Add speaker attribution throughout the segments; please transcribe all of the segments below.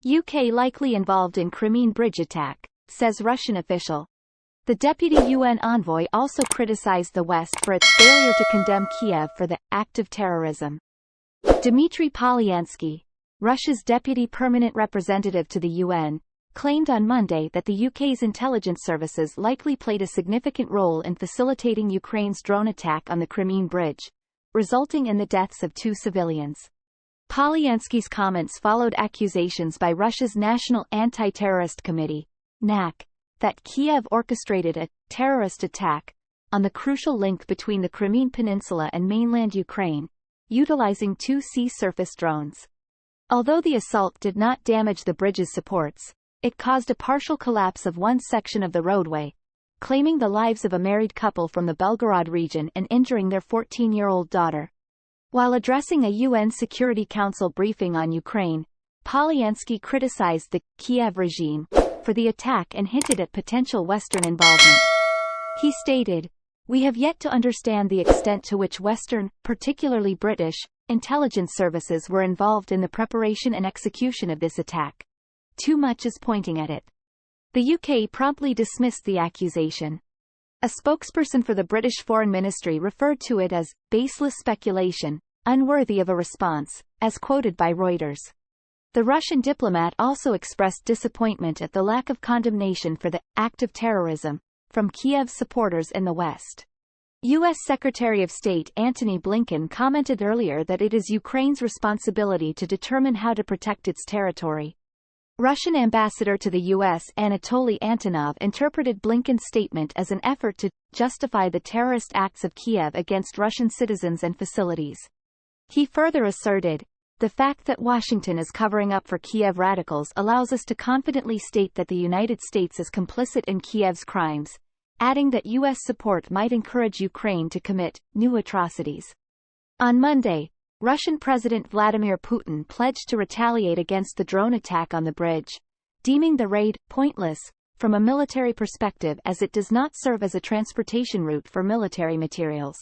Speaker 1: UK likely involved in Crimean Bridge attack, says Russian official. The deputy UN envoy also criticized the West for its failure to condemn Kiev for the act of terrorism. Dmitry Polyansky, Russia's deputy permanent representative to the UN, claimed on Monday that the UK's intelligence services likely played a significant role in facilitating Ukraine's drone attack on the Crimean Bridge, resulting in the deaths of 2 civilians. Polyansky's comments followed accusations by Russia's National Anti-Terrorist Committee, NAC, that Kiev orchestrated a terrorist attack on the crucial link between the Crimean Peninsula and mainland Ukraine, utilizing 2 sea surface drones. Although the assault did not damage the bridge's supports, it caused a partial collapse of one section of the roadway, claiming the lives of a married couple from the Belgorod region and injuring their 14-year-old daughter. While addressing a UN Security Council briefing on Ukraine, Polyansky criticized the Kiev regime for the attack and hinted at potential Western involvement. He stated, "We have yet to understand the extent to which Western, particularly British, intelligence services were involved in the preparation and execution of this attack. Too much is pointing at it." The UK promptly dismissed the accusation. A spokesperson for the British Foreign Ministry referred to it as baseless speculation, unworthy of a response, as quoted by Reuters. The Russian diplomat also expressed disappointment at the lack of condemnation for the act of terrorism from Kiev's supporters in the West. U.S. Secretary of State Antony Blinken commented earlier that it is Ukraine's responsibility to determine how to protect its territory. Russian ambassador to the U.S. Anatoly Antonov interpreted Blinken's statement as an effort to justify the terrorist acts of Kiev against Russian citizens and facilities. He further asserted, "The fact that Washington is covering up for Kiev radicals allows us to confidently state that the United States is complicit in Kiev's crimes," adding that U.S. support might encourage Ukraine to commit new atrocities. On Monday, Russian President Vladimir Putin pledged to retaliate against the drone attack on the bridge, deeming the raid pointless from a military perspective as it does not serve as a transportation route for military materials.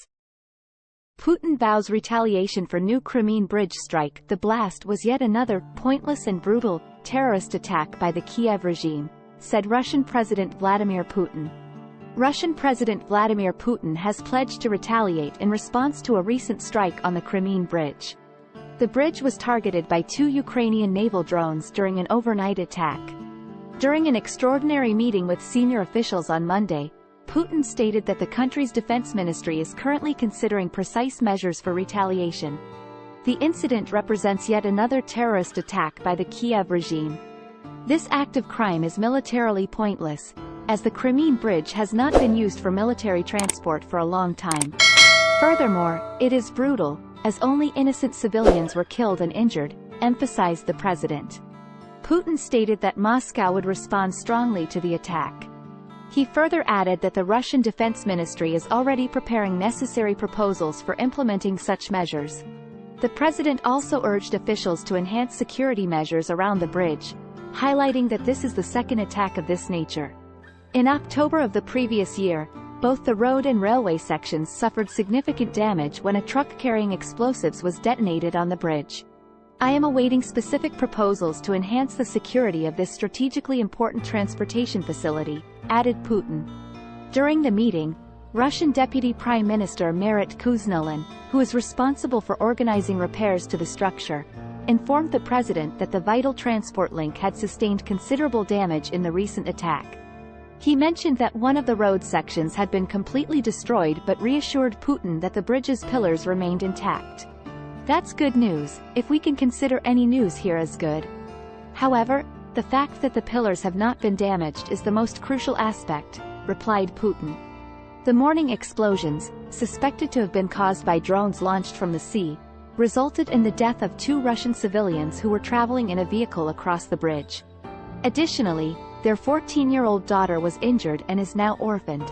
Speaker 1: Putin vows retaliation for new Crimean Bridge strike. The blast was yet another pointless and brutal terrorist attack by the Kiev regime, said Russian President Vladimir Putin. Russian President Vladimir Putin has pledged to retaliate in response to a recent strike on the Crimean Bridge. The bridge was targeted by 2 Ukrainian naval drones during an overnight attack. During an extraordinary meeting with senior officials on Monday, Putin stated that the country's defense ministry is currently considering precise measures for retaliation. The incident represents yet another terrorist attack by the Kiev regime. This act of crime is militarily pointless, as the Crimean Bridge has not been used for military transport for a long time. Furthermore, it is brutal, as only innocent civilians were killed and injured, emphasized the president. Putin stated that Moscow would respond strongly to the attack. He further added that the Russian Defense Ministry is already preparing necessary proposals for implementing such measures. The president also urged officials to enhance security measures around the bridge, highlighting that this is the second attack of this nature. In October of the previous year, both the road and railway sections suffered significant damage when a truck carrying explosives was detonated on the bridge. "I am awaiting specific proposals to enhance the security of this strategically important transportation facility," added Putin. During the meeting, Russian Deputy Prime Minister Marat Kuznelin, who is responsible for organizing repairs to the structure, informed the president that the vital transport link had sustained considerable damage in the recent attack. He mentioned that one of the road sections had been completely destroyed but reassured Putin that the bridge's pillars remained intact. "That's good news, if we can consider any news here as good. However, the fact that the pillars have not been damaged is the most crucial aspect," replied Putin. The morning explosions, suspected to have been caused by drones launched from the sea, resulted in the death of 2 Russian civilians who were traveling in a vehicle across the bridge. Additionally, their 14-year-old daughter was injured and is now orphaned.